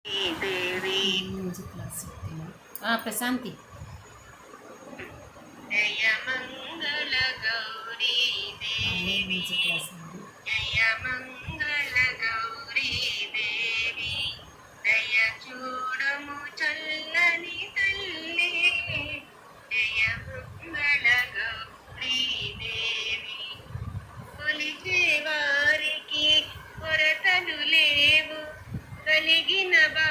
దేవి ప్రశాంతి జయ మంగళ గౌరీ దేవి జయ మంగళ గౌరీ దేవి దయ చూడము చల్లని తల్లి జయ మంగళ గౌరీ దేవి కొలిచే వారికి కొరతలు లేవు కలిగిన బా